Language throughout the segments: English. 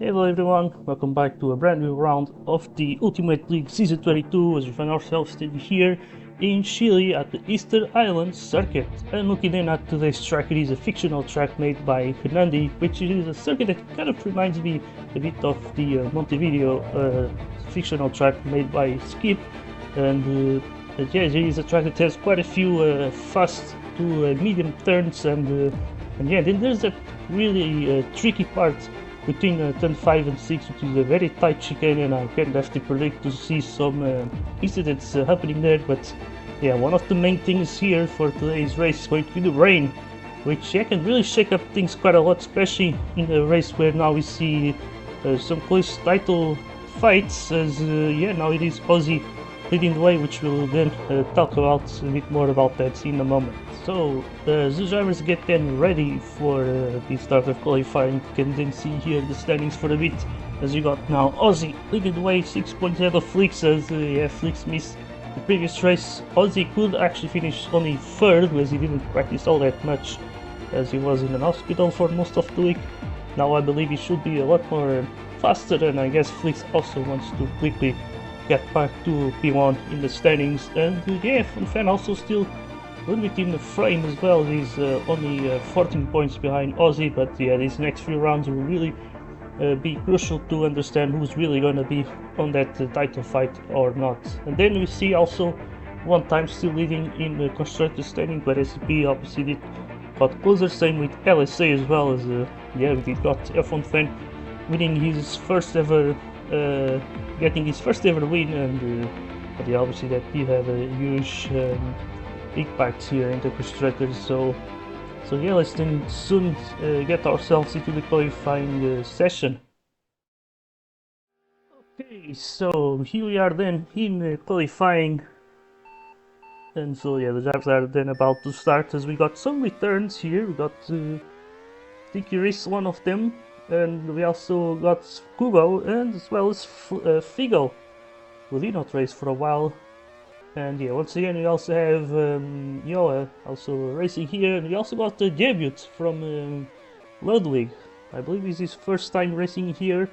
Hello everyone, welcome back to a brand new round of the Ultimate League Season 22 as we find ourselves here in Chile at the Easter Island circuit. And looking in at today's track, it is a fictional track made by Hernandi, which is a circuit that kind of reminds me a bit of the Montevideo fictional track made by Skip. And yeah, there is a track that has quite a few fast to medium turns and yeah, then there's that really tricky part between turn 5 and 6, which is a very tight chicane, and I can definitely predict to see some incidents happening there. But yeah, one of the main things here for today's race is going to be the rain, which yeah, can really shake up things quite a lot, especially in a race where now we see some close title fights, as yeah, now it is Aussie leading the way, which we'll then talk about a bit more about that in a moment. So the drivers get then ready for the start of qualifying. You can then see here the standings for a bit, as you got now Aussie leading the way, 6 points ahead of Flix, as yeah, Flix missed the previous race. Aussie could actually finish only third, as he didn't practice all that much, as he was in an hospital for most of the week. Now I believe he should be a lot more faster, and I guess Flix also wants to quickly get back to P1 in the standings. And yeah, Fan also still a little bit in the frame as well. He's only 14 points behind Aussie, but yeah, these next few rounds will really be crucial to understand who's really going to be on that title fight or not. And then we see also one time still leading in the constructor standing, but SCP obviously got closer, same with LSA as well, as yeah, we got F1 Fan winning his first ever getting his first ever win, and but yeah, obviously that did have a huge impact here in the constructors. So yeah, let's then soon get ourselves into the qualifying session. Okay, so here we are then in qualifying, and so yeah, the drivers are then about to start, as we got some returns here. We got Tiki Riss, one of them, and we also got Kubo, and as well as Figo, who did not race for a while. And yeah, once again we also have Yoa also racing here, and we also got the debut from Ludwig. I believe it's his first time racing here.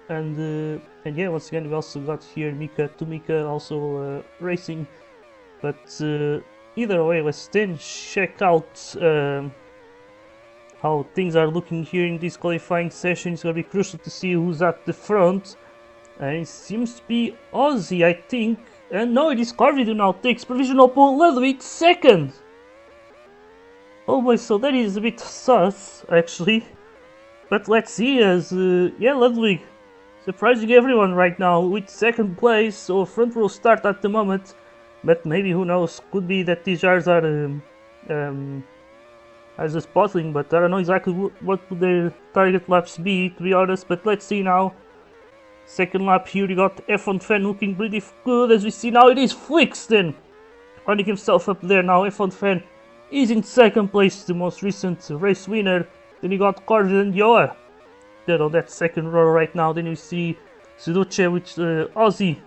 And yeah, once again we also got here Mika also racing. But either way, let's then check out how things are looking here in this qualifying session. It's going to be crucial to see who's at the front. And it seems to be Aussie, I think. And no, it is Carvid who now takes provisional pole. Ludwig second! Oh boy, so that is a bit sus, actually. But let's see, as yeah, Ludwig surprising everyone right now with second place. So front row start at the moment. But maybe, who knows, could be that these cars are as a spotting, but I don't know exactly what would their target laps be, to be honest. But let's see now. Second lap here, you got F1 Fan looking pretty good, as we see now it is Flix then finding himself up there now. F1 Fan is in second place, the most recent race winner. Then you got Carvid and Yoa, they're on that second row right now. Then you see Seduce with Aussie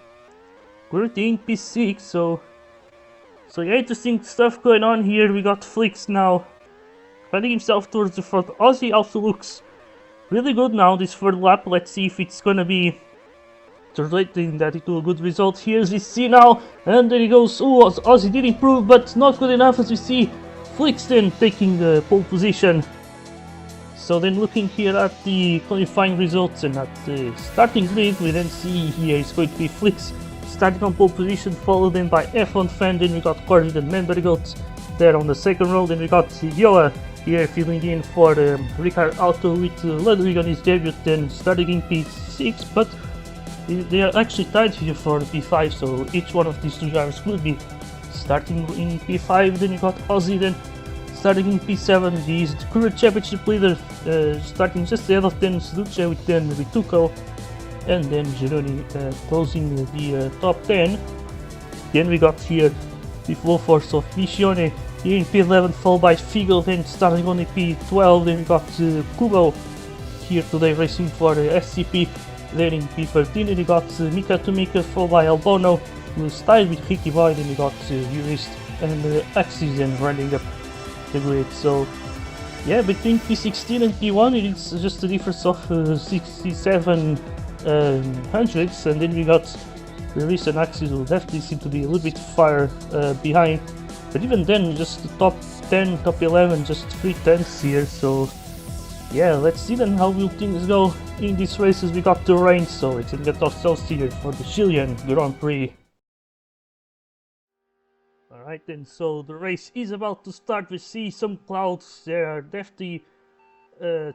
currently in P6, so yeah, interesting stuff going on here. We got Flix now finding himself towards the front. Aussie also looks really good now this third lap. Let's see if it's gonna be translating that into a good result here, as we see now. And there he goes. Oh, Aussie did improve, but not good enough, as we see Flix then taking the pole position. So then looking here at the qualifying results and at the starting grid, we then see here it's going to be Flix starting on pole position, followed then by F1 Fan. Then we got Carvid and Menbergot there on the second row. Then we got Yoa here filling in for Ricard Auto with Ludwig on his debut, then starting in P6, but they are actually tied here for P5, so each one of these two drivers will be starting in P5. Then you got Aussie then starting in P7, he's the current championship leader, starting just ahead of then Seduce with then Vituco, and then Gironi closing the top 10. Then we got here the full force of Missione here in P11, followed by Figo, then starting on the P12. Then we got Kubo here today racing for the SCP. Then in P13 we got Mika, followed by Albono, who's tied with Ricky Boy. Then we got Jurist and Axis then running up the grid. So Yeah, between P16 and P1 it's just a difference of 67 hundredths, and then we got the recent axis will definitely seem to be a little bit far behind, but even then just the top 10, top 11, just 3/10 here, so yeah, let's see then how will things go in these races. We got the rain, so let's get ourselves here for the Chilean Grand Prix. Alright then, so the race is about to start. We see some clouds, they are definitely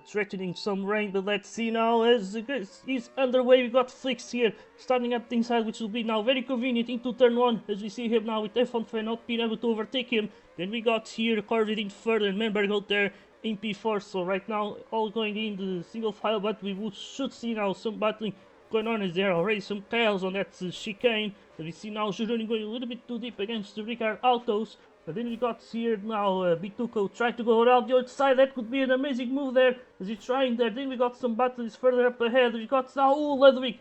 threatening some rain, but let's see now as the race is underway. We got Flix here starting at the inside, which will be now very convenient into turn 1, as we see him now with F1 Fan not being able to overtake him. Then we got here Corvid in third and Menberg out there in P4, so right now all going in the single file, but we should see now some battling going on as there are already some chaos on that chicane. And we see now Gironi going a little bit too deep against the Ricard Autos. But then we got here now Bituko trying to go around the outside. That could be an amazing move there as he's trying there. Then we got some battles further up ahead. We got now Ludwig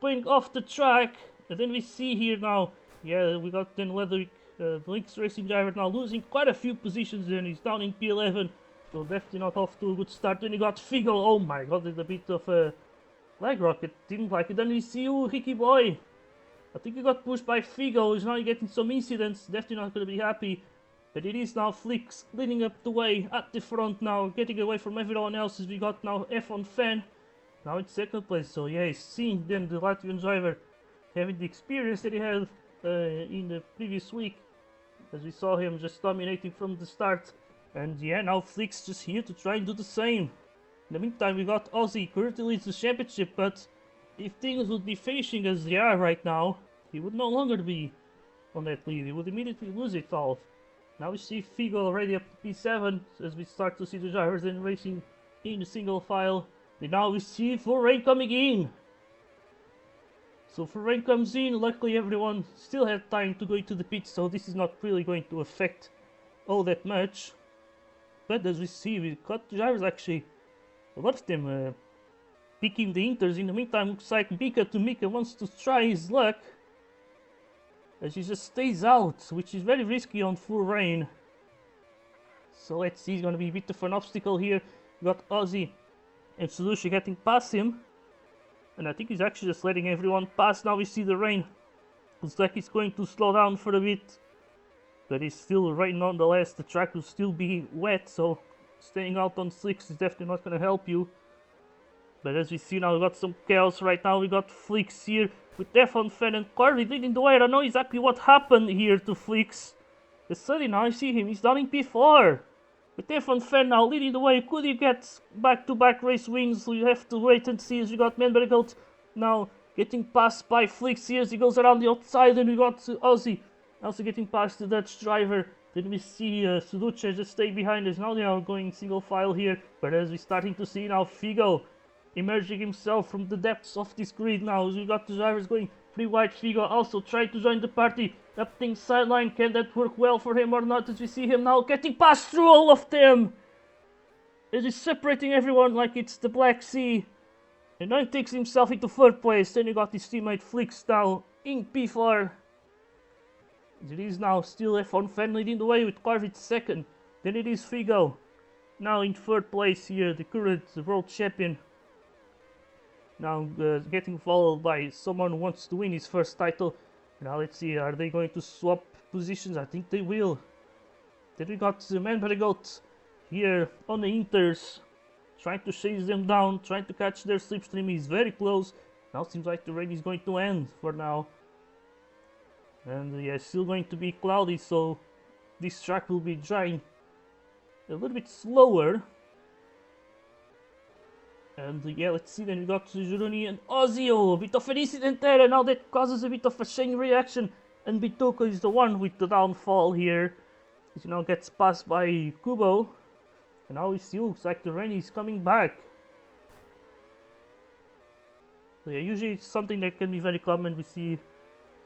going off the track. And then we see here now, yeah, we got then Ludwig, the Lynx racing driver, now losing quite a few positions and he's down in P11. So definitely not off to a good start. Then we got Figo. Oh my god, it's a bit of a leg rocket. Didn't like it. Then we see Hickey Boy. I think he got pushed by Figo. He's now getting some incidents. Definitely not going to be happy. But it is now Flix leading up the way at the front now. Getting away from everyone else as we got now F1 Fan. Now in second place. So yeah, he's seeing then the Latvian driver having the experience that he had in the previous week. As we saw him just dominating from the start. And yeah, now Flix just here to try and do the same. In the meantime, we got Ozzy currently leads the championship, but if things would be finishing as they are right now, he would no longer be on that lead. He would immediately lose it all. Now we see Figo already up to P7 as we start to see the drivers then racing in the single file. And now we see Rain coming in. So Rain comes in. Luckily everyone still had time to go into the pits, so this is not really going to affect all that much. But as we see, we got the drivers actually, a lot of them picking the Inters. In the meantime, looks like Mika wants to try his luck as he just stays out, which is very risky on full rain. So let's see, it's going to be a bit of an obstacle here. We got Ozzy and Solution getting past him, and I think he's actually just letting everyone pass. Now we see the rain. Looks like it's going to slow down for a bit, but it's still rain nonetheless. The track will still be wet, so staying out on slicks is definitely not going to help you. But as we see now, we got some chaos right now. We got Flix here with F1 Fan and Carly leading the way. I don't know exactly what happened here to Flix. But suddenly now I see him, he's down in P4. With F1 Fan now leading the way. Could he get back-to-back race wins? We have to wait and see as we got Menbergelt now getting passed by Flix here as he goes around the outside. And we got Ozzy also getting past the Dutch driver. Then we see Suduce just stay behind us. Now they are going single file here. But as we're starting to see now Figo emerging himself from the depths of this grid now. As we got the drivers going pretty wide. Figo also tried to join the party. Up things sideline. Can that work well for him or not? As we see him now getting passed through all of them. As he's separating everyone like it's the Black Sea. And now he takes himself into third place. Then you got his teammate Flix now in P4. It is now still F1 Fan leading the way with Corvid second. Then it is Figo now in third place here, the current world champion. Now getting followed by someone who wants to win his first title. Now let's see, are they going to swap positions? I think they will. Then we got the Menbergelt here on the Inters, trying to chase them down, trying to catch their slipstream. He's very close. Now seems like the rain is going to end for now. And yeah, still going to be cloudy, so this track will be drying a little bit slower. And yeah, let's see, then we got Gironi and Ozio, a bit of an incident there, and now that causes a bit of a chain reaction. And Bitoko is the one with the downfall here. He now gets passed by Kubo. And now it still looks like the rain is coming back. So yeah, usually it's something that can be very common. We see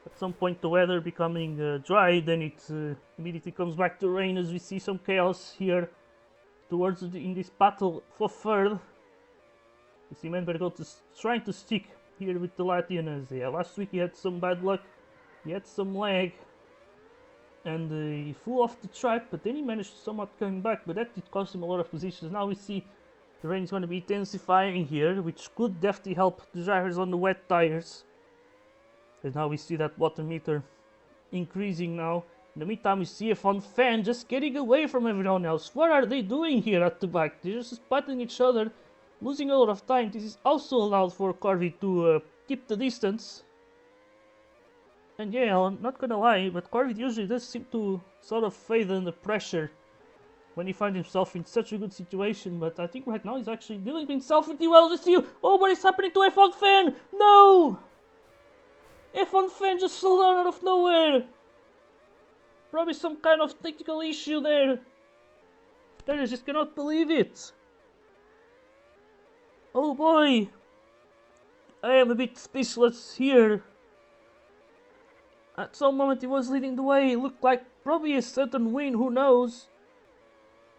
at some point the weather becoming dry, then it immediately comes back to rain, as we see some chaos here towards in this battle for third. You see Menbergelt is trying to stick here with the Latvian, as yeah, last week he had some bad luck, he had some lag. and he flew off the track, but then he managed to somewhat come back, but that did cost him a lot of positions. Now we see the rain is going to be intensifying here, which could definitely help the drivers on the wet tires. And now we see that water meter increasing now. In the meantime, we see F1 fan just getting away from everyone else. What are they doing here at the back? They're just battling each other, losing a lot of time. This is also allowed for Corby to keep the distance. And yeah, I'm not gonna lie, but Corvid usually does seem to sort of fade under pressure when he finds himself in such a good situation, but I think right now he's actually dealing with himself pretty well. Just see, oh, what is happening to F1 fan? No! F1 fan just slowed down out of nowhere. Probably some kind of technical issue there. I just cannot believe it. Oh boy. I am a bit speechless here. At some moment he was leading the way, it looked like probably a certain win, who knows.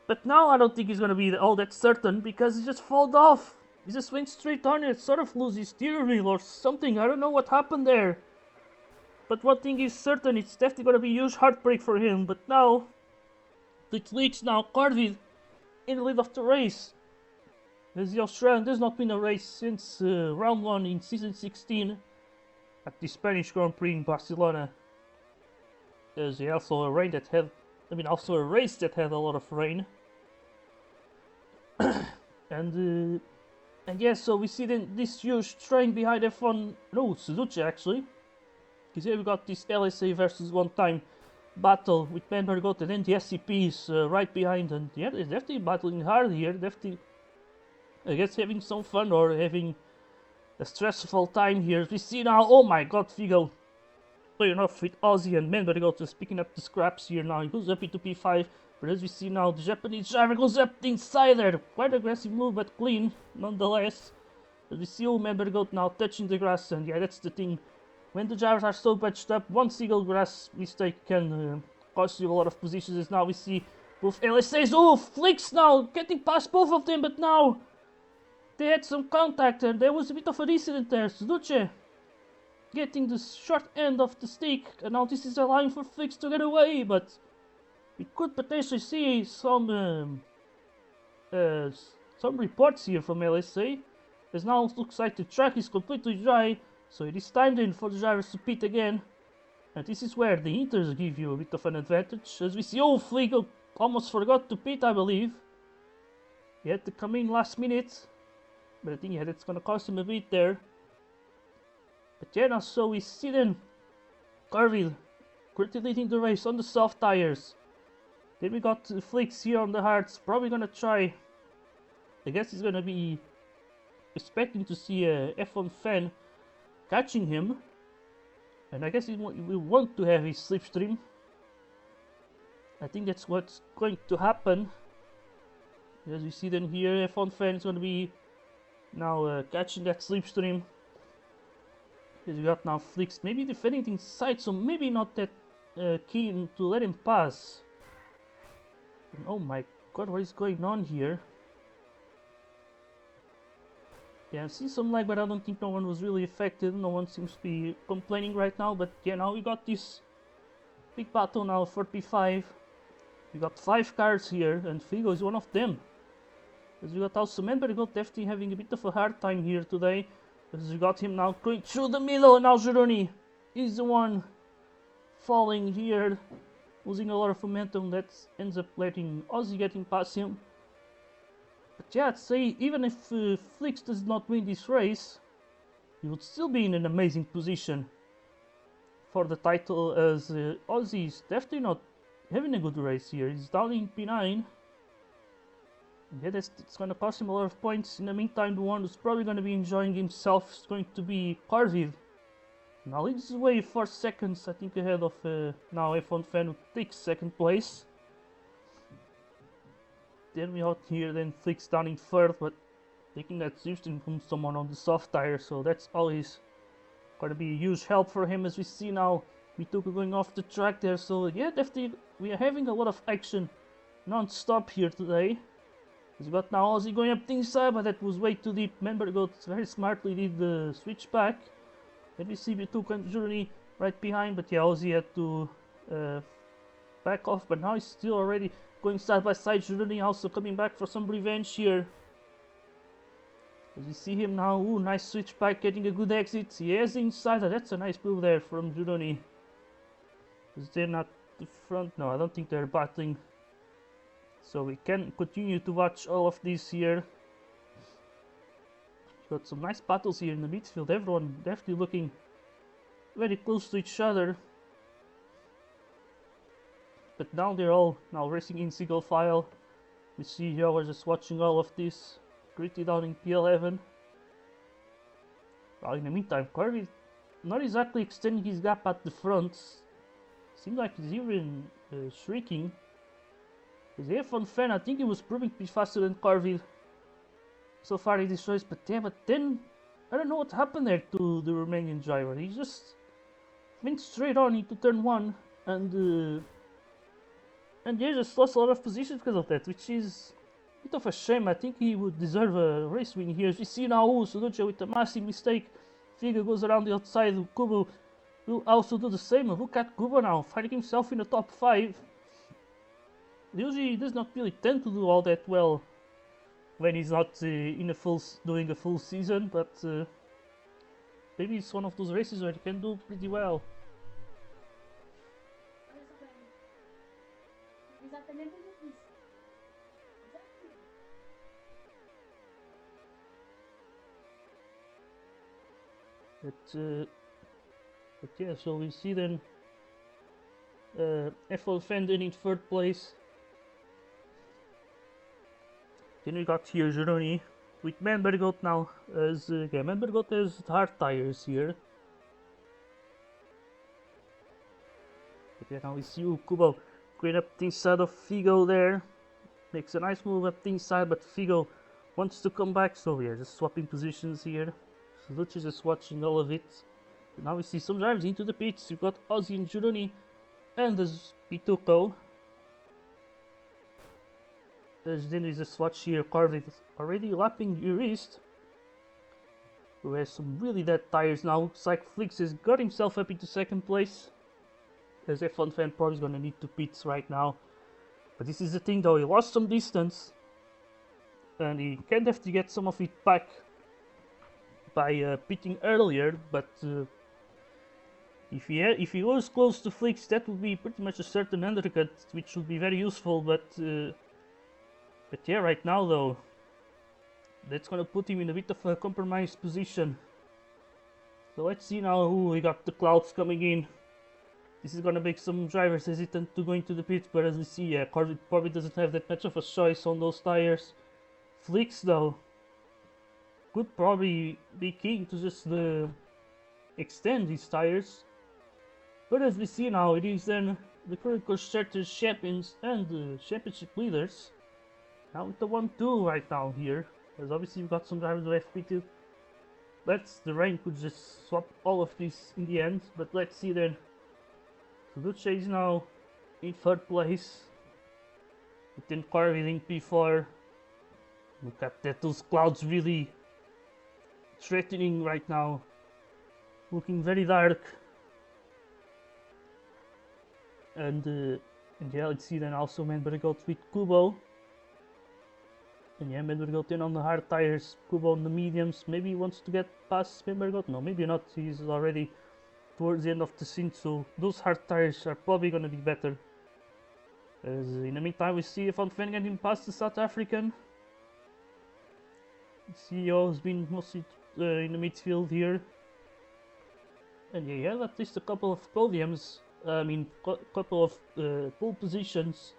But now I don't think he's gonna be all that certain, because he just fell off. He just went straight on it, sort of lose his steering wheel or something, I don't know what happened there. But one thing is certain, it's definitely gonna be a huge heartbreak for him, but now, it leads now Corvid in the lead of the race. As the Australian does not win a race since round 1 in season 16. At the Spanish Grand Prix in Barcelona, there's also a race that had a lot of rain, and yeah, so we see then this huge train behind F1, no, Suzuki actually, because here we got this LSA versus one time battle with Menbergot and then the SCPs right behind, and yeah, they're definitely battling hard here, definitely, I guess, having some fun or having a stressful time here. We see now, oh my god, Figo playing off with Ozzy and Menbergot just picking up the scraps here now. He goes up into P5, but as we see now, the Japanese driver goes up the inside there. Quite aggressive move, but clean nonetheless. As we see old Menbergot now touching the grass, and yeah, that's the thing. When the drivers are so patched up, one single grass mistake can cost you a lot of positions. As now we see both LSAs, oh, Flicks now getting past both of them, but now they had some contact and there was a bit of an incident there. Suzuki getting the short end of the stick, and now this is allowing for Flicks to get away, but we could potentially see some reports here from LSA, as now it looks like the track is completely dry, so it is time then for the drivers to pit again, and this is where the Inters give you a bit of an advantage, as we see, oh, Flick almost forgot to pit, I believe. He had to come in last minute. But I think, yeah, that's gonna cost him a bit there. But yeah, now so we see then Corvid currently leading the race on the soft tires. Then we got the Flicks here on the hards, probably gonna try. I guess he's gonna be expecting to see a F1 fan catching him. And I guess he will want to have his slipstream. I think that's what's going to happen. As we see then here, F1 fan is gonna be now catching that slipstream. Because we got now Flicks maybe defending inside, so maybe not that keen to let him pass. And oh my god, what is going on here? Yeah, I see some lag, but I don't think no one was really affected. No one seems to be complaining right now. But yeah, now we got this big battle now for P5. We got 5 cars here, and Figo is one of them. As we got also Menbergot definitely having a bit of a hard time here today. As we got him now going through the middle, and now Gironi is the one falling here, losing a lot of momentum. That ends up letting Ozzy getting past him. But yeah, I'd say even if Flicks does not win this race, he would still be in an amazing position for the title, as Ozzy is definitely not having a good race here. He's down in P9. Yeah, it's going to cost him a lot of points. In the meantime, the one who's probably going to be enjoying himself is going to be Corvid. Now leads the way 4 seconds, I think, ahead of now F1 fan who takes second place. Then we out here, then Flicks down in third, but taking that slipstream from someone on the soft tire, so that's always going to be a huge help for him. As we see now, Mituka going off the track there, so yeah, definitely we are having a lot of action non-stop here today. We got now Ozzy going up the inside, but that was way too deep. Menbergot very smartly did the switch back. Then we see Mituka and Journey right behind, but yeah, Ozzy had to back off, but now he's still already going side by side. Juruni also coming back for some revenge here. As you see him now, ooh, nice switch back, getting a good exit. He is inside, that's a nice move there from Juruni. Is they're not the front? No, I don't think they're battling. So we can continue to watch all of these here. Got some nice battles here in the midfield. Everyone definitely looking very close to each other. But now they're all now racing in single file. We see here we're just watching all of this. Gritty down in P11. Well, in the meantime, Corby not exactly extending his gap at the front. Seems like he's even shrinking. His F1 fan, I think he was proving to be faster than Carville so far in this race, but yeah, but then I don't know what happened there to the Romanian driver. He just went straight on into turn 1 and yeah, just lost a lot of positions because of that, which is a bit of a shame. I think he would deserve a race win here. As we see now, Suduce with a massive mistake. Figo goes around the outside. Kubo will also do the same. Look at Kubo now, finding himself in the top 5. Usually he does not really tend to do all that well when he's not doing a full season, but maybe it's one of those races where he can do pretty well. But yeah, so we see then F1 Fender in 3rd place. Then we got here Jeroni with Manbergot now, as Manbergot has hard tires here. But yeah, now we see Kubo going up the inside of Figo there. Makes a nice move up the inside, but Figo wants to come back, so yeah, just swapping positions here. So Luch is just watching all of it. But now we see some drivers into the pits. We've got Ozzy and Jeroni and there's Pituco. Then there's a swatch here, Carvit already lapping Urist, who has some really dead tires now. Looks like Flix has got himself up into 2nd place. As F1 fan probably is gonna need to pit right now. But this is the thing though, he lost some distance. And he can have to get some of it back by pitting earlier, but if he was close to Flix, that would be pretty much a certain undercut, which would be very useful, but yeah, right now though, that's gonna put him in a bit of a compromised position. So let's see now who we got the clouds coming in. This is gonna make some drivers hesitant to go into the pit, but as we see, yeah, Corvette probably doesn't have that much of a choice on those tires. Flix though could probably be keen to just extend his tires. But as we see now, it is then the current constructors champions and the championship leaders. Now with the 1-2 right now here, as obviously we've got some drivers with FP2. The rain could just swap all of this in the end, but let's see then. Luce is now in 3rd place, within Corvin in P4. Look at that, those clouds really threatening right now, looking very dark. And yeah, let's see then also Manbergot with Kubo. And yeah, Manbergot in on the hard tires, Kubo on the mediums. Maybe he wants to get past Manbergot? No, maybe not. He's already towards the end of the scene, so those hard tires are probably gonna be better. As in the meantime, we see Van Ven getting past the South African. The CEO has been mostly in the midfield here. And yeah, he had at least a couple of podiums. Couple of pole positions.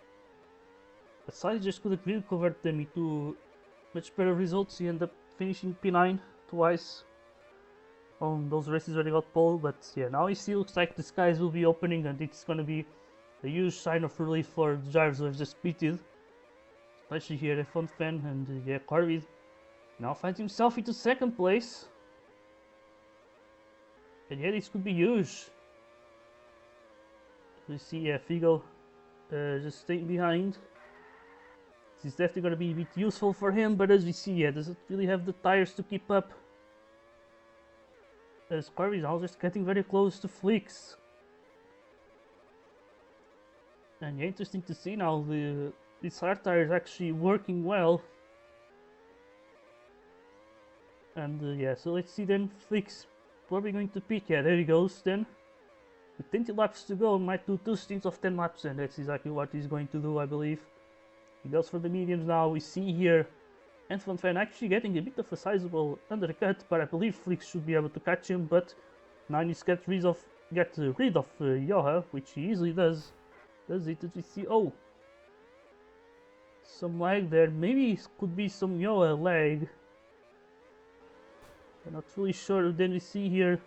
But Sai just couldn't really convert them into much better results. He ended up finishing P9 twice on those races where he got pole. But yeah, now it still looks like the skies will be opening, and it's gonna be a huge sign of relief for the drivers who have just pitted. Especially here at F1 Fan, and yeah, Corvid now finds himself into 2nd place. And yeah, this could be huge. We see Figo just staying behind. This is definitely going to be a bit useful for him, but as we see, doesn't really have the tires to keep up. As Corby is now just getting very close to Flix. And yeah, interesting to see now this hard tire is actually working well. And yeah, so let's see then. Flix probably going to pit. Yeah, there he goes then. With 20 laps to go, might do 2 stints of 10 laps, and that's exactly what he's going to do, I believe. He goes for the mediums now. We see here Antoine Fan actually getting a bit of a sizable undercut, but I believe Flix should be able to catch him. But now he needs to get rid of Joha, which he easily does. Does it? Did we see? Oh, some lag there. Maybe it could be some Joha lag. I'm not really sure. Then we see here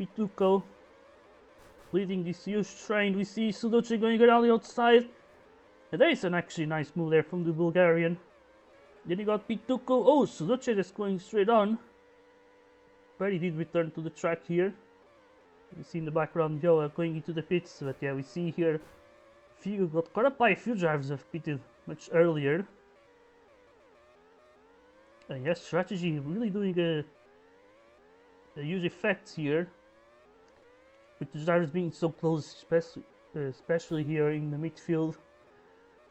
Pituco leading this huge train. We see Sudoce going around the outside. And there is an actually nice move there from the Bulgarian. Then you got Pituco. Oh, Sudoce is going straight on. But he did return to the track here. We see in the background Joa going into the pits. But yeah, we see here Figo got caught up by a few drivers have pitted much earlier. And yes, strategy really doing a huge effect here. With the drivers being so close, especially here in the midfield.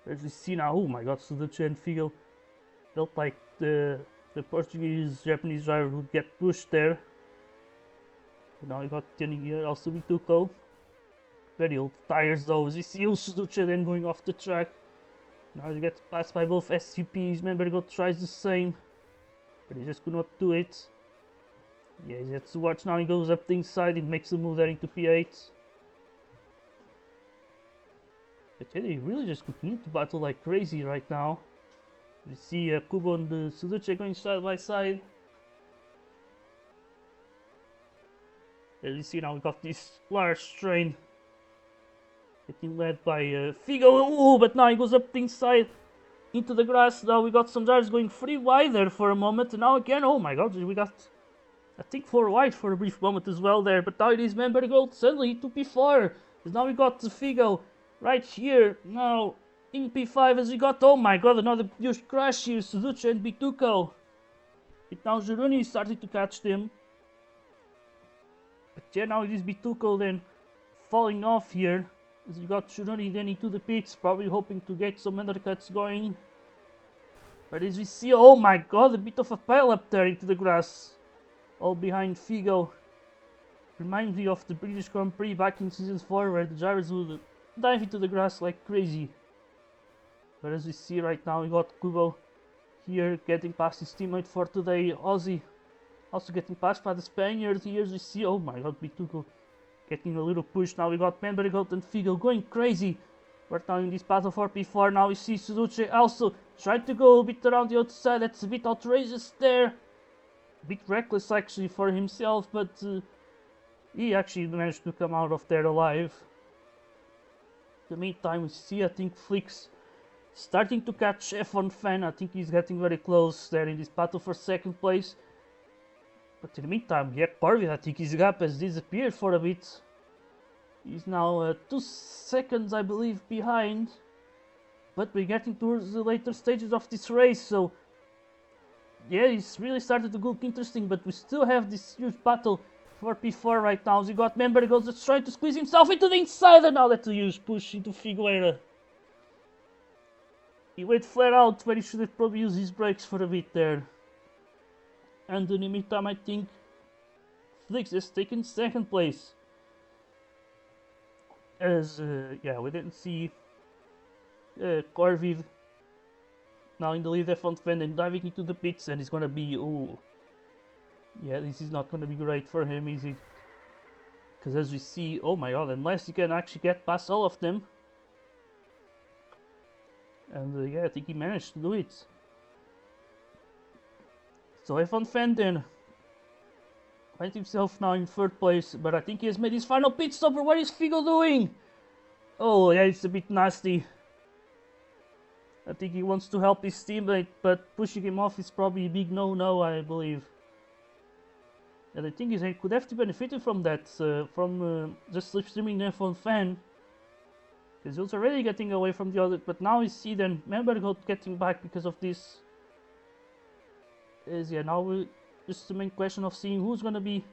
As we see now, oh my god, Sudoce and Figo felt like the Portuguese, Japanese driver would get pushed there. But now we got turning here, also Pituco. Very old tires though, as we see Sudoce then going off the track. Now he gets passed by both SCPs, Membergot tries the same, but he just could not do it. Yeah, he has to watch now, he goes up the inside, it makes a move there into P8. But yeah, they really just continue to battle like crazy right now. We see Kubo and Sudoce going side by side. As you see now, we got this large train getting led by Figo. Oh, but now he goes up the inside into the grass. Now we got some drivers going 3 wide there for a moment. And now again, oh my god, we got, I think, 4 wide for a brief moment as well there. But now it is Membergold suddenly to P4. Because now we got Figo right here. Now in P5 as we got, oh my god, another huge crash here. Sudoce and Pituco. But now Gironi is starting to catch them. But yeah, now it is Pituco then falling off here. As we got Gironi then into the pits, probably hoping to get some undercuts going. But as we see, oh my god, a bit of a pile up there into the grass. All behind Figo. Reminds me of the British Grand Prix back in Season 4 where the drivers would dive into the grass like crazy. But as we see right now, we got Kubo here getting past his teammate for today, Ozzy. Also getting passed by the Spaniard here as we see, oh my god, Pituco getting a little push. Now we got Membergold and Figo going crazy. We're now in this battle for P4. Now we see Sudoce also trying to go a bit around the outside. That's a bit outrageous there. A bit reckless actually for himself, but he actually managed to come out of there alive. In the meantime, we see, I think, Flix starting to catch F1 Fan. I think he's getting very close there in this battle for second place. But in the meantime, yeah, Corvin, I think his gap has disappeared for a bit. He's now 2 seconds, I believe, behind. But we're getting towards the later stages of this race, so yeah, it's really started to look interesting. But we still have this huge battle for P4 right now. So you got Membergold that's trying to squeeze himself into the inside, and now that's a huge push into Figueira. He went flat out, but he should have probably used his brakes for a bit there. And in the meantime, I think Flix has taken second place. As, yeah, we didn't see Corvid now in the lead F1 Fan and diving into the pits, and it's gonna be, oh, yeah, this is not gonna be great for him, is it? Because as we see, oh my god, unless you can actually get past all of them. And yeah, I think he managed to do it. So F1 Fan then finds himself now in third place, but I think he has made his final pit stop. What is Figo doing? Oh yeah, it's a bit nasty. I think he wants to help his teammate, but pushing him off is probably a big no-no, I believe. And I think he could have to benefit from that, from just slipstreaming the F1 Fan. Because he was already getting away from the other, but now we see then Membergold getting back because of this. Is yeah, now just the main question of seeing who's gonna be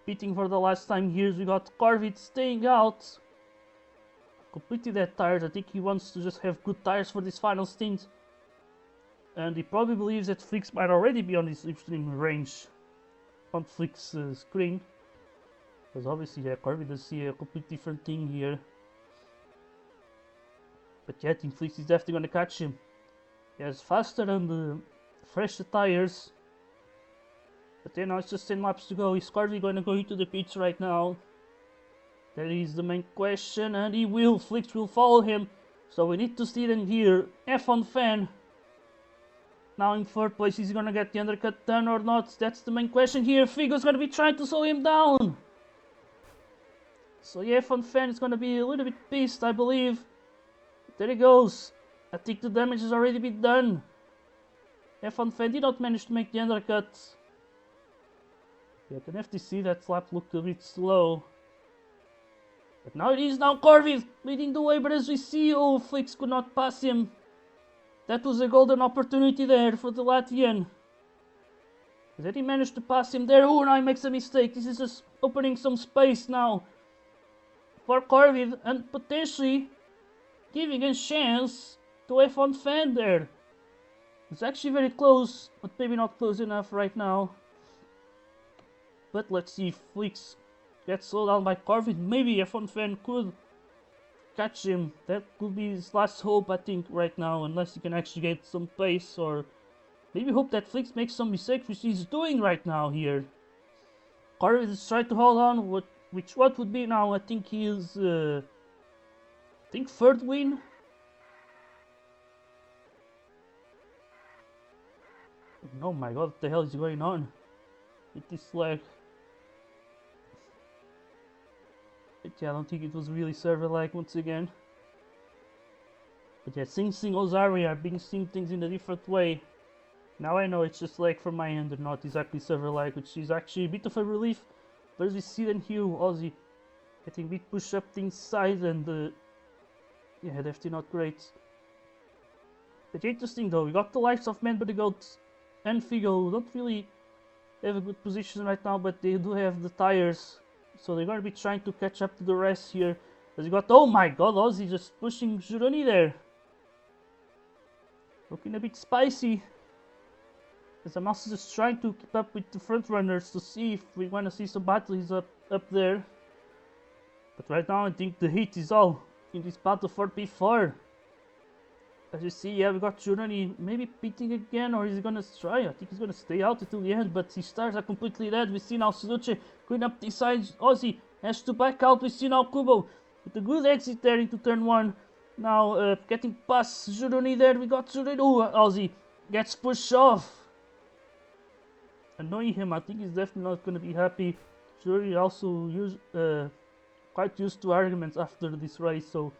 pitting for the last time here. We got Corvid staying out. completely dead tires. I think he wants to just have good tires for this final stint. And he probably believes that Flix might already be on his slipstream range on Flix's screen. Because obviously, yeah, Corby does see a completely different thing here. But yeah, I think Flix is definitely going to catch him. He has faster and fresher tires. But you know, it's just 10 laps to go. Is Corby going to go into the pits right now? That is the main question, and he will. Flix will follow him. So we need to see them here. F1 fan. Now in 3rd place, is he gonna get the undercut done or not? That's the main question here. Figo's gonna be trying to slow him down. So yeah, F1 fan is gonna be a little bit pissed, I believe. There he goes. I think the damage has already been done. F1 fan did not manage to make the undercut. Yeah, I can have to see that lap looked a bit slow. But now it is now Corby leading the way, but as we see, oh, Flix could not pass him. That was a golden opportunity there for the Latvian. But then he managed to pass him there. Oh, now he makes a mistake. This is just opening some space now for Corby and potentially giving a chance to F1 fan there. It's actually very close, but maybe not close enough right now. But let's see if Flix gets slowed down by Corby. Maybe F1 fan could catch him. That could be his last hope, I think, right now, unless he can actually get some pace, or maybe hope that Flix makes some mistakes, which he's doing right now here. Corby is trying to hold on, what would be now, I think he is, I think 3rd win. Oh my god, what the hell is going on with this leg? But yeah, I don't think it was really server lag once again. But yeah, since Ozari, I've been seeing things in a different way. Now I know it's just lag from my end and not exactly server lag, which is actually a bit of a relief. But as we see then Hugh, Aussie getting a bit pushed up the inside, and yeah, definitely not great. But interesting though, we got the likes of Man But the Goat and Figo, who don't really have a good position right now, but they do have the tires. So they're going to be trying to catch up to the rest here. As you got, oh my god, Aussie just pushing Juroni there. Looking a bit spicy. As I'm also just trying to keep up with the front runners to see if we want to see some battles up there. But right now I think the heat is all in this battle for P4. As you see, yeah, we got Juroni maybe pitting again, or is he gonna try? I think he's gonna stay out until the end, but his stars are completely dead. We see now Suzuki going up the side. Aussie has to back out. We see now Kubo with a good exit there into turn 1. Now getting past Juroni there. We got Juroni. Oh, Aussie gets pushed off. Annoying him. I think he's definitely not gonna be happy. Juroni also quite used to arguments after this race, so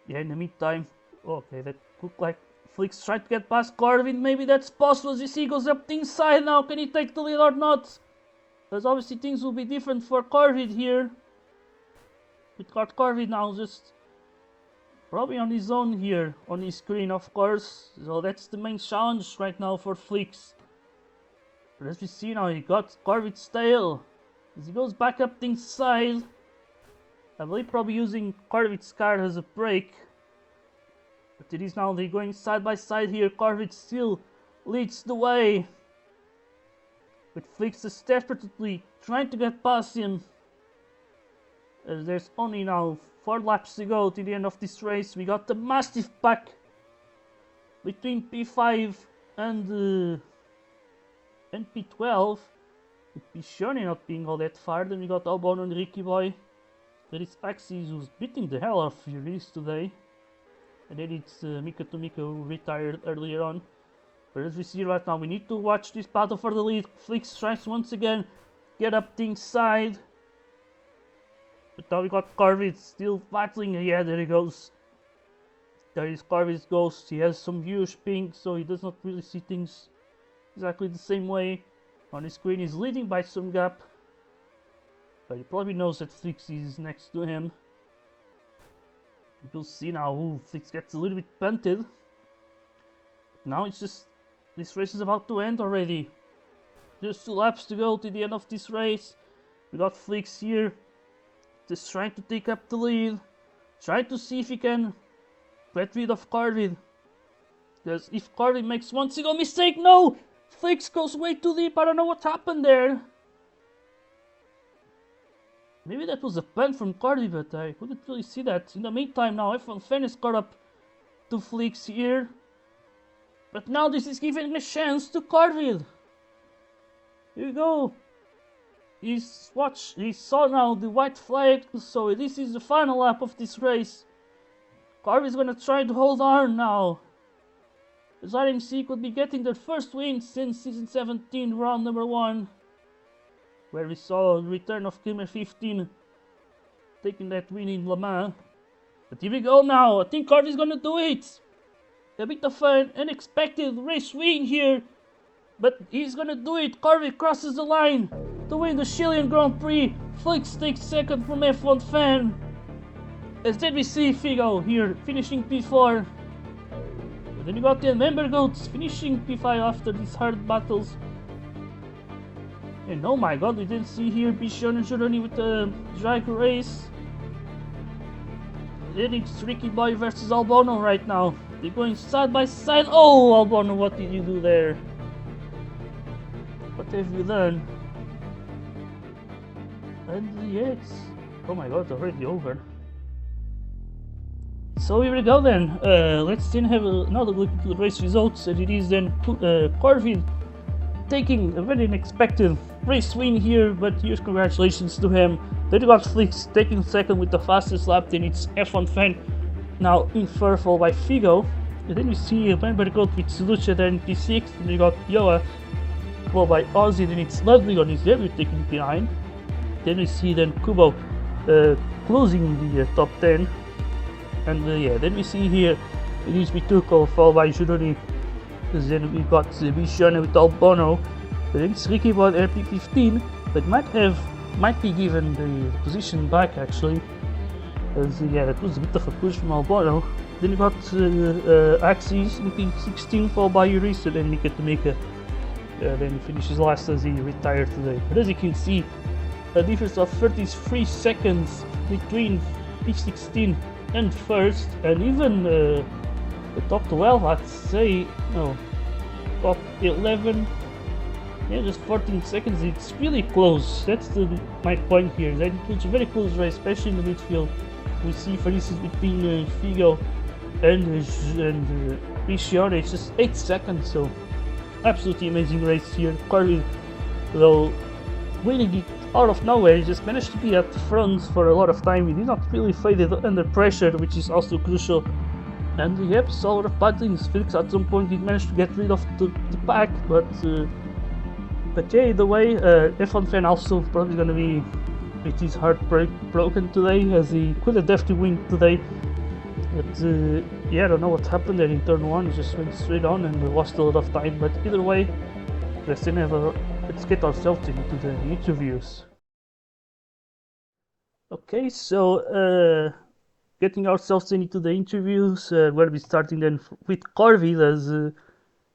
yeah, in the meantime. Okay, that looked like Flix tried to get past Corvin. Maybe that's possible. As you see, he goes up the inside now. Can he take the lead or not? Because obviously things will be different for Corvin here. With Corvin now just probably on his own here on his screen, of course. So that's the main challenge right now for Flix. But as we see now, he got Corvin's tail. As he goes back up the inside. I believe probably using Corvin's car as a brake. But it is now they're going side by side here. Corvid still leads the way. But Flix is desperately trying to get past him. As there's only now 4 laps to go to the end of this race. We got the massive pack between P5 and P12. With Pishoni not being all that far. Then we got Albon and Ricky Boy. There is Axis who's beating the hell out of Furies today. And then it's Mika Tomiko who retired earlier on. But as we see right now, we need to watch this battle for the lead. Flix tries once again get up the inside. But now we got Corvid still battling. Yeah, there he goes. There is Corvid's ghost. He has some huge ping, so he does not really see things exactly the same way. On his screen he's leading by some gap. But he probably knows that Flix is next to him. You'll see now, ooh, Flix gets a little bit punted. Now it's just, this race is about to end already. Just 2 laps to go to the end of this race. We got Flix here, just trying to take up the lead. Try to see if he can get rid of Carvid. Because if Carvid makes one single mistake, no! Flix goes way too deep, I don't know what happened there. Maybe that was a plan from Cardi, but I couldn't really see that. In the meantime, now F1 Fan is caught up to Flix here. But now this is giving a chance to Carvid. Here you go. He saw now the white flag, so this is the final lap of this race. Carvid's gonna try to hold on now. As RMC could be getting their first win since season 17, round number 1. Where we saw the return of Kilmer 15 taking that win in Le Mans. But here we go now, I think Carvid's gonna do it. A bit of an unexpected race win here, but he's gonna do it. Carvid crosses the line to win the Chilean Grand Prix. Flix takes second from F1 Fan. As then we see Figo here finishing P4. And then you got the member goats finishing P5 after these hard battles. And oh my god, we didn't see here Bichon and Giordani with the drag race. Then it's Ricky Boy versus Albono right now. They're going side by side. Oh, Albono, what did you do there? What have you done? And yeah, oh my god, it's already over. So here we go then. Let's then have another look into the race results. And it is then Carvid taking a very unexpected race win here, but here's congratulations to him. Then you got Flix taking second with the fastest lap, then it's F1 Fan now in third, followed by Figo. And then we see a member goat with Lucha then P6, then you got Yoa, followed by Ozzy, then it's Ludwig on his debut taking P9. Then we see then Kubo closing the top 10. And yeah, then we see here it is Vituko followed by Giordani. Then we got Bichon with Albono. Then it's Ricky Boy RP15, but might be given the position back actually. As yeah, that was a bit of a push from Albono. Then we got Axis in P16 followed by Urisa, then Mika to Mika. Then he finishes last as he retired today. But as you can see, a difference of 33 seconds between P16 and first, and even the top 12, I'd say, no, top 11, yeah, just 14 seconds. It's really close. That's my point here. That it was a very close race, especially in the midfield. We see, for instance, between Figo and Bichon, it's just 8 seconds. So absolutely amazing race here. Carvid, though, winning it out of nowhere, he just managed to be at the front for a lot of time. He did not really fade under pressure, which is also crucial. And yep, saw a lot of bad things. Felix at some point did manage to get rid of the pack, but yeah, either way, F1 Fan also probably gonna be with his heart broken today, as he could have definitely win today. But yeah, I don't know what happened there in turn 1. He just went straight on and lost a lot of time. But either way, let's get ourselves into the interviews. Okay, so getting ourselves into the interviews, where we're starting then with Carvid, as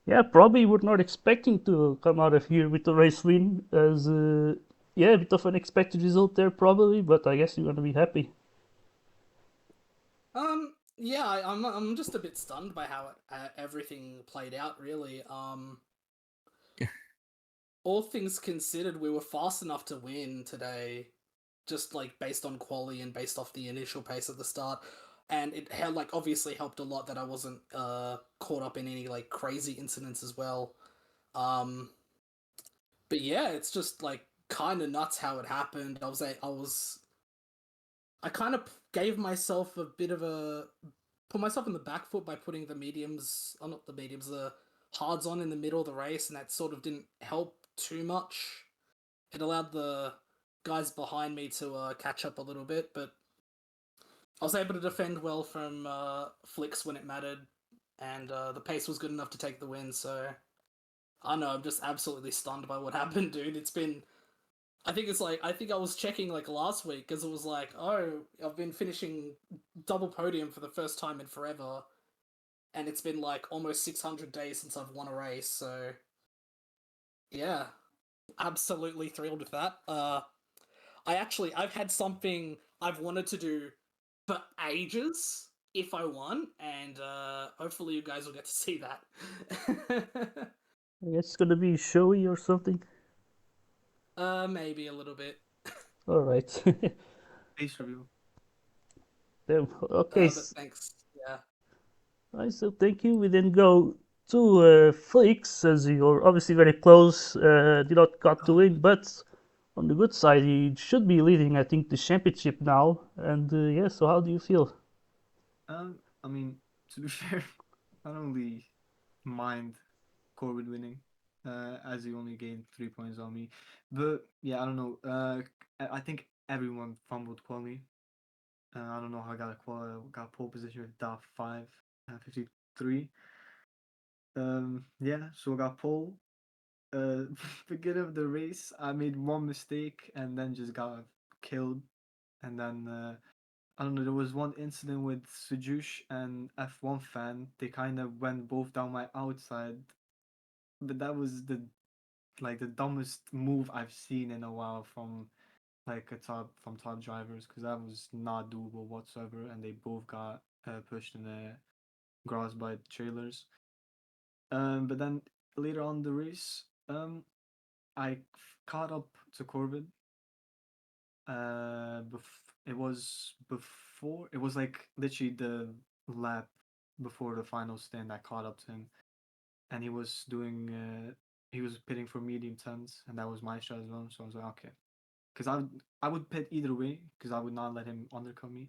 yeah, probably we're not expecting to come out of here with a race win, as yeah, a bit of an expected result there probably, but I guess you're gonna be happy. Yeah, I'm just a bit stunned by how everything played out. Really, all things considered, we were fast enough to win today, just like based on quality and based off the initial pace at the start. And it had like obviously helped a lot that I wasn't caught up in any like crazy incidents as well. Um, but yeah, it's just like kind of nuts how it happened. I kind of gave myself a bit of a put myself in the back foot by putting the mediums, or not the mediums, the hards on in the middle of the race, and that sort of didn't help too much. It allowed the guys behind me to catch up a little bit, but I was able to defend well from Flix when it mattered, and the pace was good enough to take the win. So I don't know, I'm just absolutely stunned by what happened, dude. It's been I think it's like I think I was checking like last week because it was like, oh, I've been finishing double podium for the first time in forever, and it's been like almost 600 days since I've won a race. So yeah, absolutely thrilled with that. I've had something I've wanted to do for ages if I won, and hopefully you guys will get to see that. I guess it's gonna be showy or something. Maybe a little bit. All right. Face review. Damn. Okay. But thanks. Yeah. Alright, so thank you. We then go to Flix, as you're obviously very close. Did not got to win, but on the good side, he should be leading, I think, the championship now. And yeah, so how do you feel? I mean, to be fair, I don't really mind Corbin winning, as he only gained 3 points on me. But yeah, I don't know. I think everyone fumbled quali. I don't know how I got pole position with DAF 5, 53. Yeah, so I got pole. Beginning of the race, I made one mistake and then just got killed. And then I don't know. There was one incident with Sujush and F1 fan. They kind of went both down my outside, but that was the dumbest move I've seen in a while from top drivers, because that was not doable whatsoever, and they both got pushed in the grass by trailers. But then later on in the race, I caught up to Corbin. It was before. It was like literally the lap before the final stand. I caught up to him, and he was doing. He was pitting for medium tens, and that was my strat as well. So I was like, okay, because I would pit either way, because I would not let him undercut me.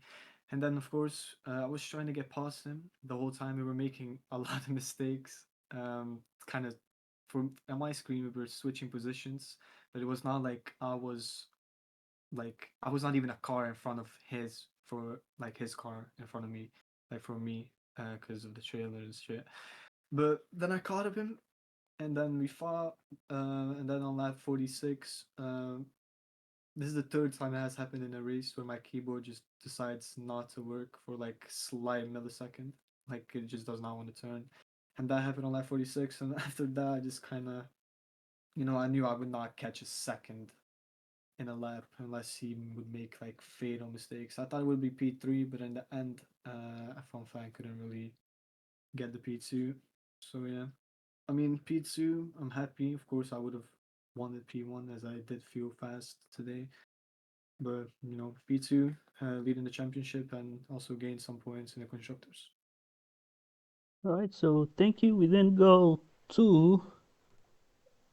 And then of course I was trying to get past him the whole time. We were making a lot of mistakes. Kind of from on my screen we were switching positions, but it was not like I was not even a car in front of his for like his car in front of me, like for me, because of the trailer and shit. But then I caught up him, and then we fought, and then on lap 46, this is the third time it has happened in a race where my keyboard just decides not to work for like slight millisecond, like it just does not want to turn, and that happened on lap 46. And after that, I just kind of, I knew I would not catch a second in a lap unless he would make like fatal mistakes. I thought it would be P3, but in the end, F1 fan couldn't really get the P2. So yeah, I mean P2, I'm happy. Of course, I would have wanted P1 as I did feel fast today, but P2, leading the championship and also gained some points in the constructors. Alright, so thank you. We then go to,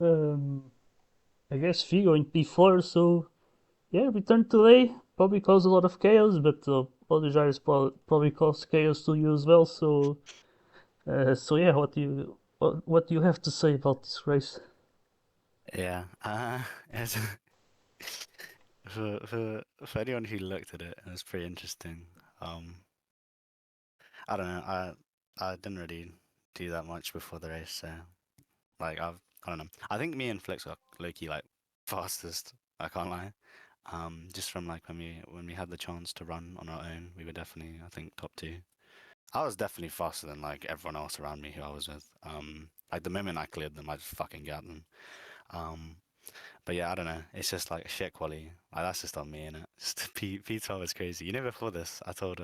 um, I guess, Vigo in P4. So yeah, return today. Probably caused a lot of chaos, but all the gyres probably caused chaos to you as well. So yeah, what do you have to say about this race? Yeah, it's, for anyone who looked at it, it was pretty interesting. Um, I don't know, I didn't really do that much before the race, so like I don't know. I think me and Flex were low-key like fastest. I can't lie. Just from like when we had the chance to run on our own, we were definitely, I think, top two. I was definitely faster than like everyone else around me who I was with. Like the moment I cleared them, I just fucking got them. Um, But yeah, I don't know. It's just like shit quality. Like that's just on me, innit? Just P12 is crazy. Before this, I told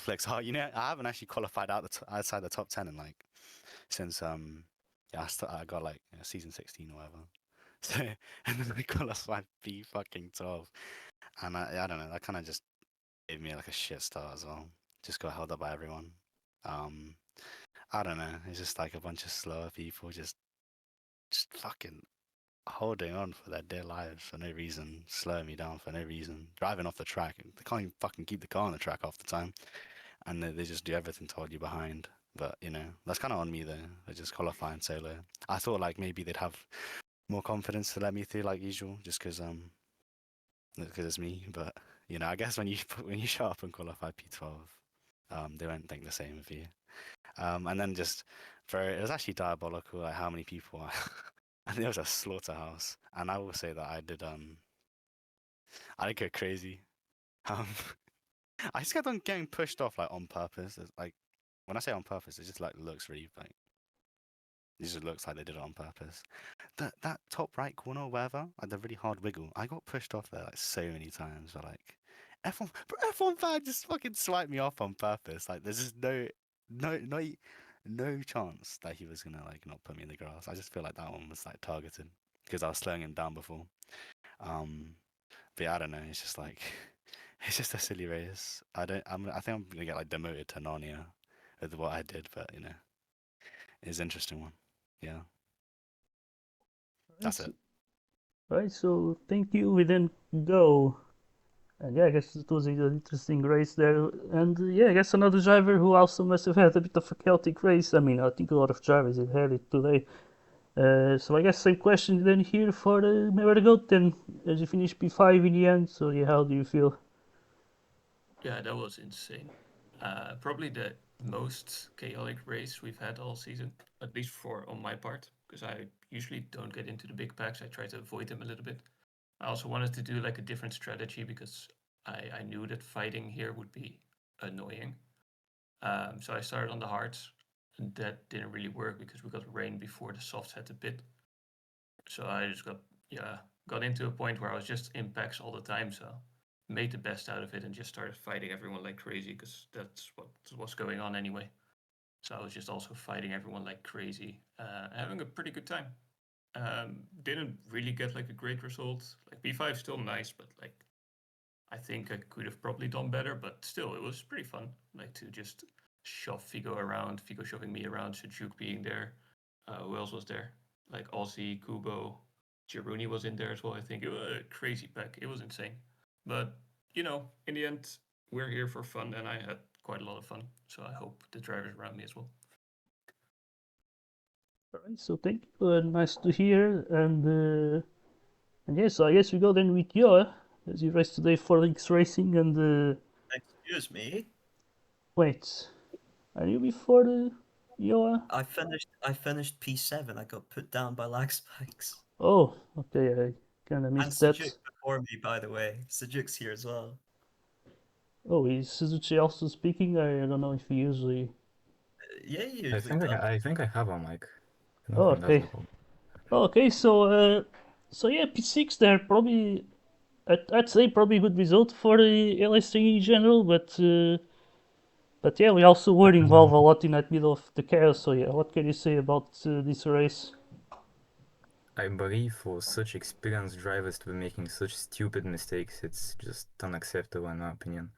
Flex, oh, I haven't actually qualified outside the top 10 in like since yeah, I got like season 16 or whatever. So and then I qualified P fucking 12, and I don't know. That kind of just gave me like a shit start as well. Just got held up by everyone. Um, I don't know. It's just like a bunch of slower people just fucking holding on for their dear lives for no reason, slowing me down for no reason, driving off the track. They can't even fucking keep the car on the track half the time, and they just do everything to hold you behind. But that's kind of on me though. They're just qualifying solo. I thought like maybe they'd have more confidence to let me through like usual, just because it's me. But I guess when you when you show up and qualify P12, they won't think the same of you. And then just it was actually diabolical like how many people and it was a slaughterhouse. And I will say that I did go crazy. Um I just kept on getting pushed off like on purpose. It's, like when I say on purpose, it just like looks really like it just looks like they did it on purpose. That top right corner or wherever, like the really hard wiggle, I got pushed off there like so many times for like F1 fan just fucking swiped me off on purpose. Like, there's just no chance that he was gonna like not put me in the grass. I just feel like that one was like targeted because I was slowing him down before. But yeah, I don't know. It's just like it's just a silly race. I think I'm gonna get like demoted to Narnia with what I did, but you know, it's an interesting one. Yeah, that's it. Right, so thank you. We then go. And yeah, I guess it was an interesting race there. And yeah, I guess another driver who also must have had a bit of a chaotic race. I mean, I think a lot of drivers have had it today. So I guess same question then here for where to go then, as you finished P5 in the end. So yeah, how do you feel? Yeah, that was insane. Probably the most chaotic race we've had all season, at least for on my part, because I usually don't get into the big packs. I try to avoid them a little bit. I also wanted to do like a different strategy because I knew that fighting here would be annoying. So I started on the hards, and that didn't really work because we got rain before the softs had to pit. So I just got into a point where I was just in packs all the time. So made the best out of it and just started fighting everyone like crazy because that's what was going on anyway. So I was just also fighting everyone like crazy, having a pretty good time. Didn't really get like a great result. Like P5 is still nice, but like I think I could have probably done better. But still, it was pretty fun. Like to just shove Figo around, Figo shoving me around, Sujuk being there. Who else was there? Like Aussie, Kubo, Jiruni was in there as well. I think it was a crazy pack. It was insane. But you know, in the end, we're here for fun, and I had quite a lot of fun. So I hope the drivers around me as well. Alright, so thank you. Nice to hear. And yes, so I guess we go then with Yoa, as you raced today for Links Racing. And Excuse me. wait, are you before the Yoa? I finished P7. I got put down by lag spikes. Oh, okay, I kind of And missed that. Sujuk before me, by the way. Sujuk's here as well. Oh, is Suzuki also speaking? I don't know if he usually. Yeah, he I usually think does. I think I have a mic. Oh, Nothing, that's okay. no problem. Oh, okay, so yeah, P6 there probably. I'd say probably a good result for the LSC in general, but yeah, we also were involved a lot in that middle of the chaos. So yeah, what can you say about this race? I believe for such experienced drivers to be making such stupid mistakes, it's just unacceptable in my opinion.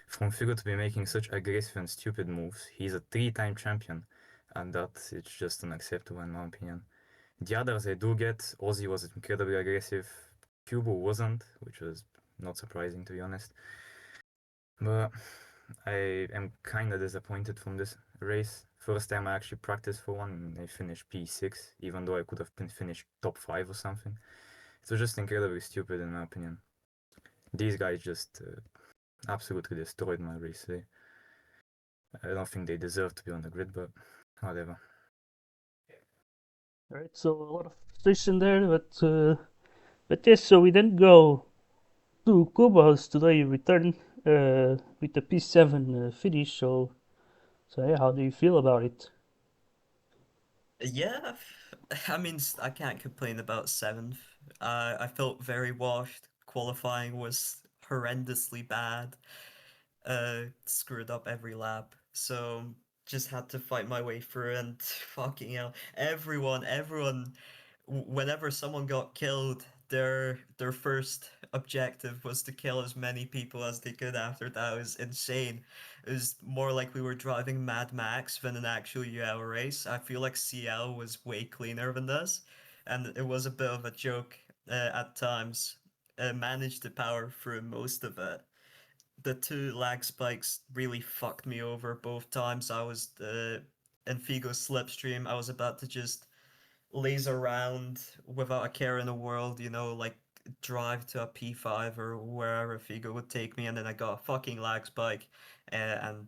From Figo to be making such aggressive and stupid moves, he's a three-time champion, and that it's just unacceptable in my opinion. The others I do get, Ozzy was incredibly aggressive, Kubo wasn't, which was not surprising to be honest. But I am kind of disappointed from this race. First time I actually practiced for one, and I finished P6, even though I could have been finished top 5 or something. It was just incredibly stupid in my opinion. These guys just absolutely destroyed my race today. I don't think they deserve to be on the grid, but whatever. Alright, so a lot of frustration there, but yes, so we then go to Kubo's today. Return with the P7 finish. So yeah, how do you feel about it? Yeah, I mean, I can't complain about seventh. I felt very washed. Qualifying was horrendously bad. Screwed up every lap. So just had to fight my way through and fucking hell, everyone, whenever someone got killed, their first objective was to kill as many people as they could after that. It was insane. It was more like we were driving Mad Max than an actual UL race. I feel like CL was way cleaner than this, and it was a bit of a joke at times. Managed to power through most of it. The two lag spikes really fucked me over both times. I was in Figo's slipstream. I was about to just laze around without a care in the world, like drive to a P5 or wherever Figo would take me, and then I got a fucking lag spike, and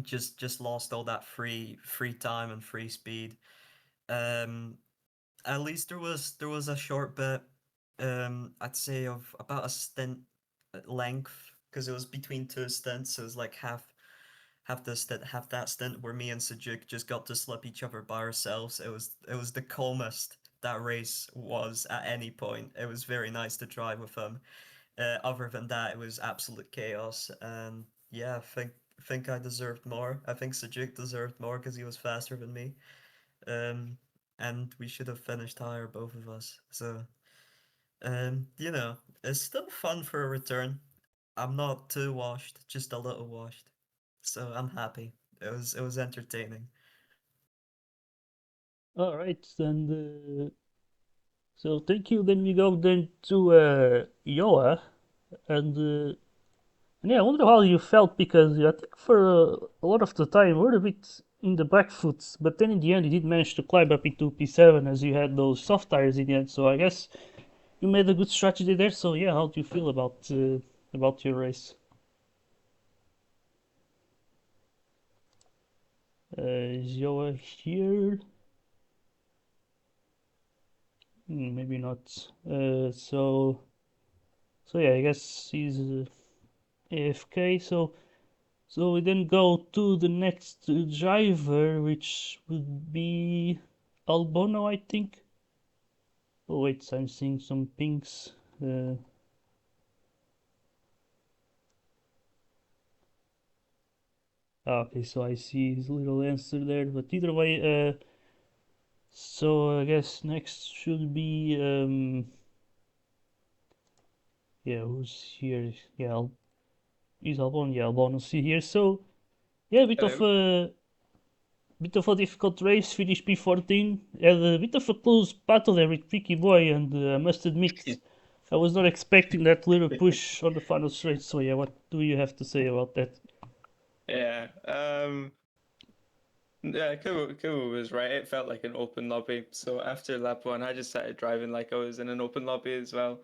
just lost all that free time and free speed. Um, at least there was a short bit, I'd say of about a stint length because it was between two stints. So it was like half the stint, half that stint where me and Sajuk just got to slip each other by ourselves. It was the calmest that race was at any point. It was very nice to drive with him. Other than that, it was absolute chaos, and yeah, I think I deserved more. I think Sajik deserved more because he was faster than me. Um, and we should have finished higher, both of us. So, it's still fun for a return. I'm not too washed, just a little washed. So I'm happy. It was entertaining. All right, and so thank you. Then we go then to Yoa, and yeah, I wonder how you felt because I think for a lot of the time we were a bit in the back foot, but then in the end you did manage to climb up into P7 as you had those soft tires in the end. So I guess you made a good strategy there. So yeah, how do you feel about your race? Is Yoa here? Maybe not. So yeah, I guess he's AFK. So we then go to the next driver, which would be Albono, I think. Oh wait, I'm seeing some pinks. Okay, so I see his little answer there. But either way, so I guess next should be yeah, who's here? Yeah, is Albono? Yeah, Albono see here. So yeah, bit of a difficult race, finished P14. Had a bit of a close battle there with Tricky Boy, and I must admit, I was not expecting that little push on the final straight. So yeah, what do you have to say about that? Yeah. Yeah, Kubo was right. It felt like an open lobby. So after lap one, I just started driving like I was in an open lobby as well.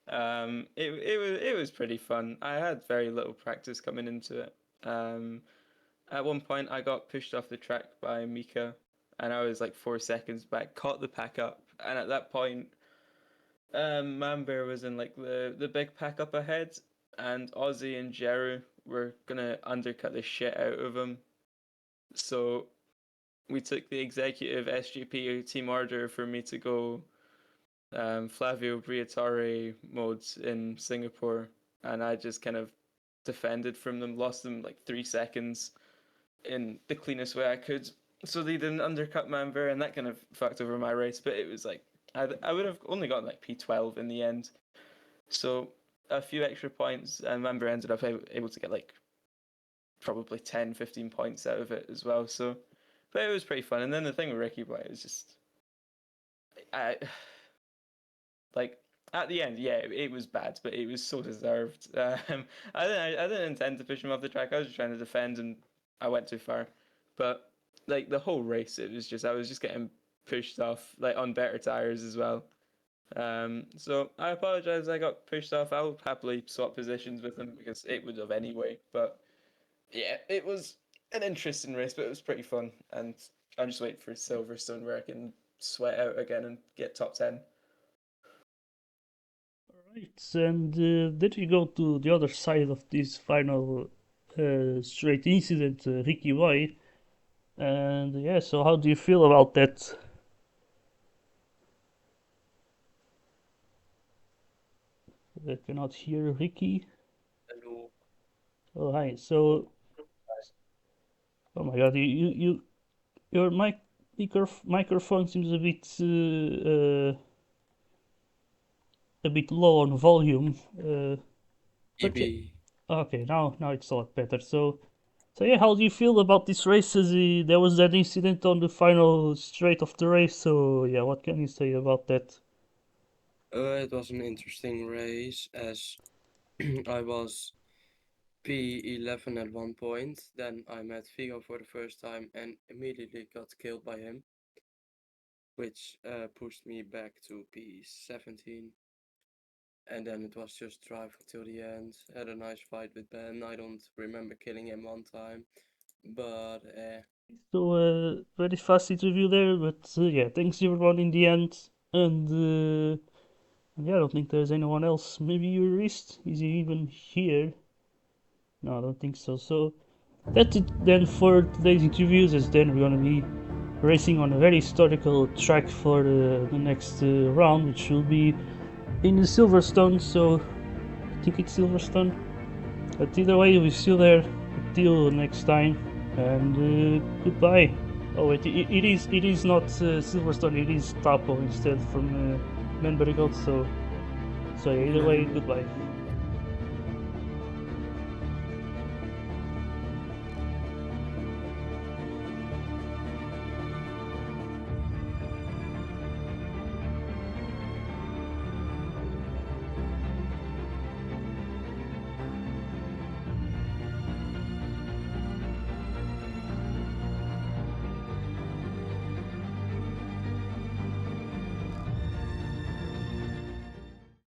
It was pretty fun. I had very little practice coming into it. At one point, I got pushed off the track by Mika, and I was like 4 seconds back. Caught the pack up, and at that point, Manbear was in like the big pack up ahead, and Ozzy and Jeru were gonna undercut the shit out of him. So we took the executive SGP team order for me to go Flavio Briatore modes in Singapore, and I just kind of defended from them, lost them like 3 seconds in the cleanest way I could. So they didn't undercut Manver, and that kind of fucked over my race. But it was like I would have only gotten like P12 in the end. So a few extra points, and Manver ended up able to get like probably 10, 15 points out of it as well. So, but it was pretty fun. And then the thing with Ricky Boy is just, I like at the end, yeah, it was bad, but it was so deserved. I didn't intend to push him off the track. I was just trying to defend, and I went too far. But like the whole race, it was just I was just getting pushed off like on better tires as well. So I apologize. I got pushed off. I'll happily swap positions with him because it would have anyway. But yeah, it was an interesting race, but it was pretty fun. And I'm just waiting for Silverstone where I can sweat out again and get top 10. Right, and then we go to the other side of this final straight incident, Ricky Boy. And yeah, so how do you feel about that? I cannot hear Ricky. Hello. Oh, hi. So, oh my God, your microphone seems a bit low on volume. But yeah, EB. okay, now it's a lot better. So yeah, how do you feel about this race? There was that incident on the final straight of the race. So yeah, what can you say about that? It was an interesting race as I was P11 at one point. Then I met Vigo for the first time and immediately got killed by him, which pushed me back to P17. And then it was just driving till the end. Had a nice fight with Ben. I don't remember killing him one time, but So very fast interview there, but yeah, thanks everyone in the end. And yeah, I don't think there's anyone else. Maybe your wrist? Is he even here? No, I don't think so. So that's it then for today's interviews. As then we're gonna be racing on a very historical track for the next round, which will be in the Silverstone. So I think it's Silverstone. But either way, we'll see you there. Until next time, and goodbye. Oh wait, it is not Silverstone. It is Tapo instead from Man Breakout. So yeah, either way, goodbye.